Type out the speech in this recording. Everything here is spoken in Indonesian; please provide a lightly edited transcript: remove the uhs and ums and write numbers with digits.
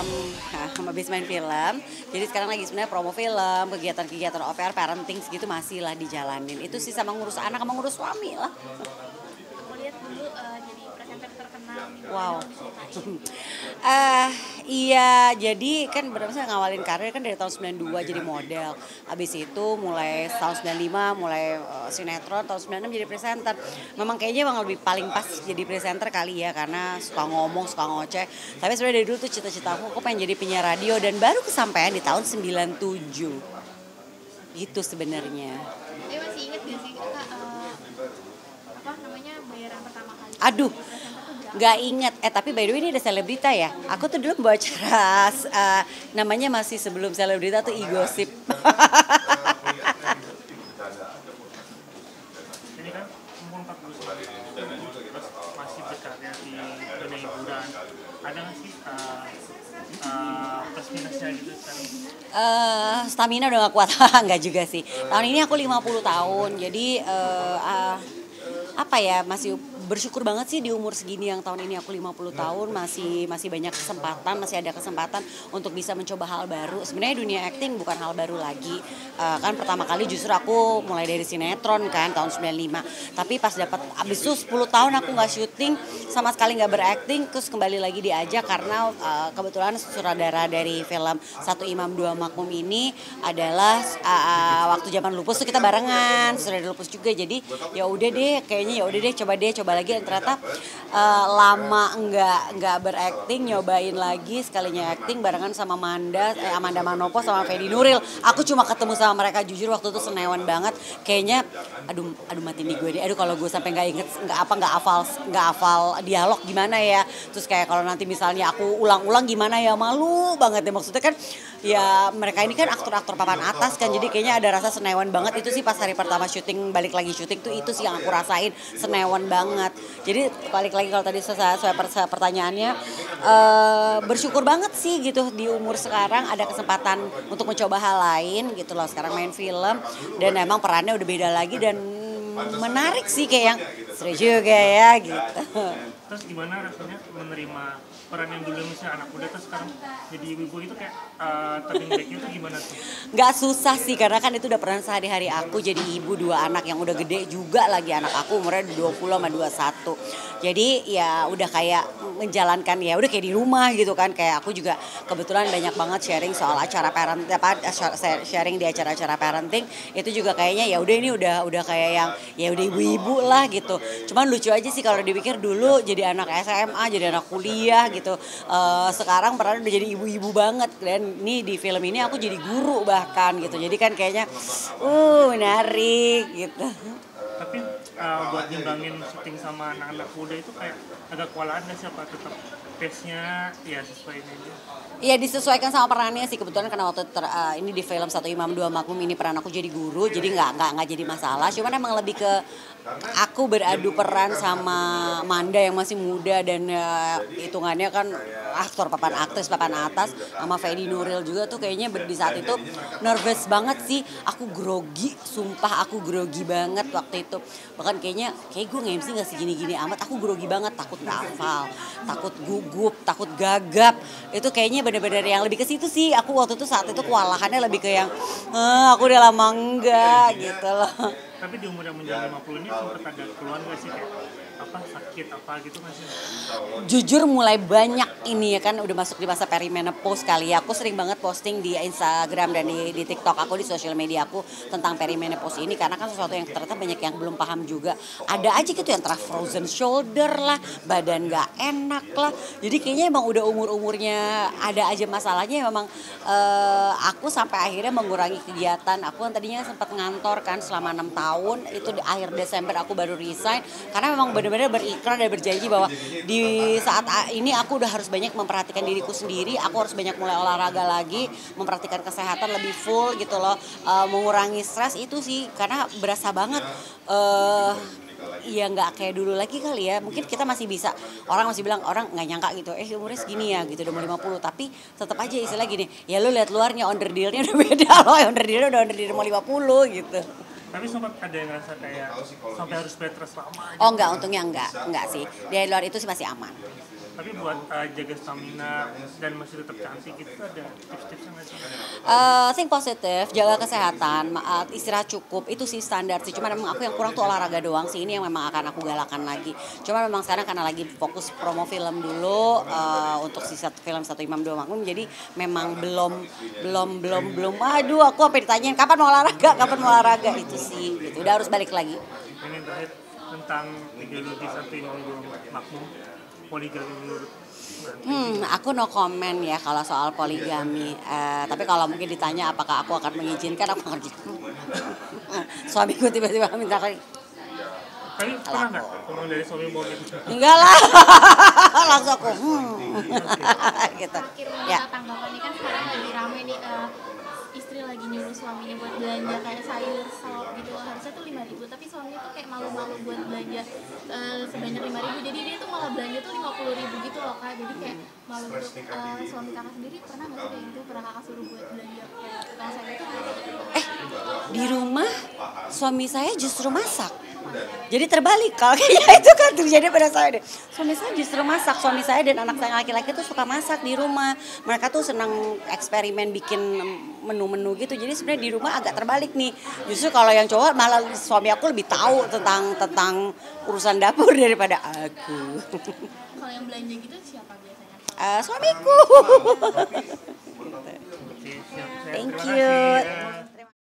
film, habis main film. Jadi sekarang lagi sebenarnya promo film, kegiatan-kegiatan OPR, parenting segitu masih lah dijalanin. Itu sih sama ngurus anak, sama ngurus suami lah. Aku lihat dulu jadi presenter terkenal nih. Wow. Diceritain. Iya, jadi kan benar saya ngawalin karir kan dari tahun 92 jadi model. Habis itu mulai tahun 95 mulai sinetron, tahun 96 jadi presenter. Memang kayaknya emang lebih paling pas jadi presenter kali ya karena suka ngomong, suka ngoceh. Tapi sebenarnya dari dulu tuh cita-citaku aku pengen jadi penyiar radio dan baru kesampaian di tahun 97. Gitu sebenarnya. Tapi masih inget gak sih Kak, apa namanya bayaran pertama kali? Aduh, Jadi presenter tuh berapa? nggak inget. Tapi by the way ini ada selebrita ya. Aku tuh dulu membawa acara namanya masih sebelum selebrita tuh e-gossip. Ini kan umur 40 tahun terus masih berkarya di dunia hiburan. Ada nggak sih plus minusnya gitu sekarang? Stamina udah gak kuat. Nggak juga sih. Tahun ini aku 50 tahun. Jadi apa ya, masih bersyukur banget sih di umur segini yang tahun ini aku 50 tahun masih banyak kesempatan, masih ada kesempatan untuk bisa mencoba hal baru. Sebenarnya dunia acting bukan hal baru lagi. Kan pertama kali justru aku mulai dari sinetron kan tahun 95. Tapi pas dapat abis itu 10 tahun aku nggak syuting, sama sekali nggak berakting, terus kembali lagi diajak karena kebetulan sutradara dari film Satu Imam Dua Makmum ini adalah waktu zaman lupus tuh kita barengan, sutradara lupus juga. Jadi ya udah deh, kayaknya ya udah deh coba lagi, dan ternyata lama nggak berakting, nyobain lagi sekalinya acting barengan sama Amanda Manopo sama Fedi Nuril. Aku cuma ketemu sama mereka, jujur waktu itu senewan banget. Kayaknya aduh mati nih gue nih. Aduh kalau gue sampai nggak inget nggak hafal dialog gimana ya. Terus kayak kalau nanti misalnya aku ulang-ulang gimana ya, malu banget ya. Maksudnya kan ya mereka ini kan aktor-aktor papan atas kan, jadi kayaknya ada rasa senewan banget. Itu sih pas hari pertama syuting, balik lagi syuting tuh itu sih yang aku rasain, senewan banget. Jadi balik lagi kalau tadi sesuai pertanyaannya, bersyukur banget sih gitu di umur sekarang ada kesempatan untuk mencoba hal lain gitu loh. Sekarang main film dan emang perannya udah beda lagi dan menarik sih, kayak yang seru juga ya gitu. Terus gimana rasanya menerima peran yang dulu misalnya anak muda terus sekarang jadi ibu-ibu itu kayak turning back-nya itu gimana tuh? Nggak susah sih karena kan itu udah peran sehari-hari aku jadi ibu 2 anak yang udah gede juga lagi. Anak aku umurnya 20 sama 21. Jadi ya udah kayak menjalankan, ya udah kayak di rumah gitu kan. Kayak aku juga kebetulan banyak banget sharing soal acara sharing di acara-acara parenting. Itu juga kayaknya ya udah ini udah kayak yang ya udah ibu-ibu lah gitu. Cuman lucu aja sih kalau dipikir dulu jadi anak SMA, jadi anak kuliah gitu. Sekarang peran udah jadi ibu-ibu banget, dan ini di film ini aku jadi guru bahkan gitu. Jadi kan kayaknya menarik gitu. Tapi buat ngimbangin syuting sama anak-anak muda itu kayak agak kewalahan nggak sih, apa tetap pace-nya ya sesuai ini? Iya, disesuaikan sama perannya sih. Kebetulan karena waktu ini di film Satu Imam Dua Makmum ini peran aku jadi guru, jadi nggak jadi masalah. Cuman emang lebih ke aku beradu peran sama Manda yang masih muda dan hitungannya kan aktor papan atas, sama Fedi Nuril juga tuh kayaknya di saat itu nervous banget sih. Aku grogi, sumpah aku grogi banget waktu itu. Bahkan kayak gue nge-MC nggak segini-gini amat. Aku grogi banget, takut nggak hafal, takut gugup, takut gagap. Itu kayaknya bener-bener yang lebih ke situ sih. Aku waktu itu saat itu kewalahannya lebih ke yang aku udah lama enggak gitu loh. Tapi di umur yang menjelang 50 ini sempat ada keluhan nggak sih kayak apa sakit apa gitu nggak sih? Jujur mulai banyak ini ya kan, udah masuk di masa perimenopause kali ya. Aku sering banget posting di Instagram dan di TikTok aku, di sosial media aku tentang perimenopause ini karena kan sesuatu yang ternyata banyak yang belum paham juga. Ada aja gitu yang terah frozen shoulder lah, badan gak enak lah. Jadi kayaknya emang udah umurnya ada aja masalahnya. Memang aku sampai akhirnya mengurangi kegiatan. Aku kan tadinya sempat ngantor kan selama 6 tahun, itu di akhir Desember aku baru resign karena memang benar-benar berikrar dan berjanji bahwa di saat ini aku udah harus banyak memperhatikan diriku sendiri. Aku harus banyak mulai olahraga lagi, memperhatikan kesehatan lebih full gitu loh, mengurangi stres itu sih karena berasa banget. Iya nggak kayak dulu lagi kali ya. Mungkin kita masih bisa, orang masih bilang, orang nggak nyangka gitu, umurnya segini ya gitu, udah mau 50. Tapi tetap aja istilah gini, ya lu lihat luarnya, underdealnya udah beda loh. Underdealnya udah underdeal mau 50 gitu. Tapi sempat ada yang ngerasa kayak sampai harus bed rest lama gitu. Oh enggak, untungnya enggak sih. Dari luar itu sih masih aman. Tapi buat jaga stamina dan masih tetap cantik itu ada tips-tipsnya nggak sih? Think positif, jaga kesehatan, istirahat cukup, itu sih standar sih. Cuman memang aku yang kurang tuh olahraga doang sih, ini yang memang akan aku galakan lagi. Cuman memang sekarang karena lagi fokus promo film dulu untuk si film Satu Imam Dua Makmum, jadi memang belum. Aduh, aku sampai ditanyain kapan mau olahraga itu sih, gitu. Udah harus balik lagi. Ini terakhir tentang ideologi Satu Imam Dua Makmum, poligami menurut Aku no comment ya kalau soal poligami. Tapi kalau mungkin ditanya apakah aku akan mengizinkan, aku akan suamiku tiba-tiba minta lagi. Tapi pernah nggak ngomong dari suami mau gitu? Enggak lah, langsung aku gitu. Terakhir Ya. tanggapannya kan sekarang lagi rame nih, istri lagi nyuruh suaminya buat belanja kayak sayur sop gitu, harusnya tuh 5.000 tapi suaminya tuh kayak malu-malu buat belanja sebanyak 5.000, jadi dia tuh malah belanja tuh 50.000 gitu loh kak, jadi kayak malu untuk suami kakak sendiri. Pernah nggak sih kayak gitu, pernah kakak suruh buat belanja kayak tukang sayur itu? Di rumah suami saya justru masak. Jadi terbalik kalau kayaknya itu kan terjadi pada saya deh. Suami saya justru masak. Suami saya dan anak saya laki-laki tuh suka masak di rumah. Mereka tuh senang eksperimen bikin menu-menu gitu. Jadi sebenarnya di rumah agak terbalik nih. Justru kalau yang cowok malah suami aku lebih tahu tentang urusan dapur daripada aku. Kalau yang belanja gitu siapa biasanya? Suamiku. Oke, siap. Thank Terima you. kasih, ya.